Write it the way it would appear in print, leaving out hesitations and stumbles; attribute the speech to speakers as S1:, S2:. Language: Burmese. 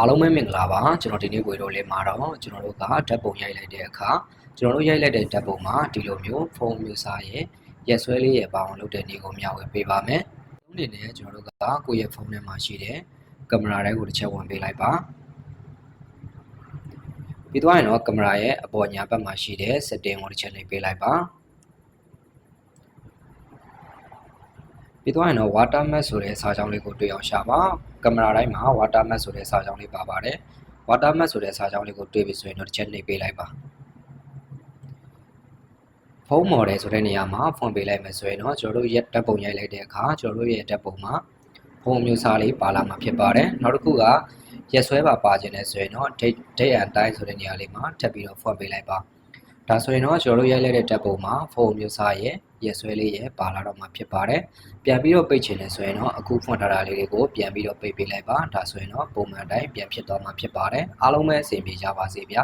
S1: အားလုံးပဲမင်္ဂလာပါကျွန်တော်ဒီနေ့ဝေတော့လေးမှာတော့ကျွန်တော်တို့ကဓာတ်ပုံရိုက်လိုက်တဲ့အခါကျွန်တော်တို့ရိုက်လိုက်တဲ့ဓာတ်ပုံမှာဒီလိုမျိုးဖုန်းမျိုးစားရဲ့ရက်ဆွဲလေးရဲ့ပေါအောင်လုပ်တဲ့နေကိုမျှဝေပေးပါမယ်။ဒီနေ့နဲ့ကျွန်တော်တို့ကကိုယ့်ရဲ့ဖုန်းထဲမှာရှိတဲ့ကင်မရာတိုင်းကိုတစ်ချက်ဝင်ပေးလိုက်ပါ။ပြီးသွားရင်တော့ကင်မရာရဲ့အပေါ်ညာဘက်မှာရှိတဲ့ setting ကိုတစ်ချက်နှိပ်ပေးလိုက်ပါ။ပြီးသွားရင်တော့ watermark ဆိုတဲ့စာကြောင်းလေးကိုတွေ့အောင်ရှာပါကင်မရာတိုင်းမှာ watermark ဆိုတဲ့စာကြောင်းလေးပါပါတယ် watermark ဆိုတဲ့စာကြောင်းလေးကိုတွေ့ပြီဆိုရင်တော့တစ်ချက်နှိပ်ပေးလိုက်ပါဖုန်း model ဆိုတဲ့နေရာမှာဖွင့်ပေးလိုက်မယ်ဆိုရင်တော့ကျွန်တော်တို့ရဲ့ဓာတ်ပုံရိုက်လိုက်တဲ့အခါကျွန်တော်တို့ရဲ့ဓာတ်ပုံမှာဖုန်းမျိုးစားလေးပါလာမှာဖြစ်ပါတယ်နောက်တစ်ခုကရက်ဆွဲပါခြင်းနဲ့ဆိုရင်တော့ date and time ဆိုတဲ့နေရာလေးမှာထပ်ပြီးတော့ဖွင့်ပေးလိုက်ပါဒါဆိုရင်တော့ကျွန်တော်တို့ရိုက်လိုက်တဲ့ဓာတ်ပုံမှာဖုန်းမျိုးစားရဲ့ရက်ဆွဲလေးရဲ့ပါလာတော့မှာဖြစ်ပါတယ်ပြန်ပြီးတော့ပိတ်ချင်တယ်ဆိုရင်တော့အခုဖွင့်ထားတာလေးတွေကိုပြန်ပြီးတော့ပိတ်ပေးလိုက်ပါဒါဆိုရင်တော့ပုံမှန်တိုင်းပြန်ဖြစ်သွားမှာဖြစ်ပါတယ်အားလုံးပဲအဆင်ပြေကြပါစေဗျာ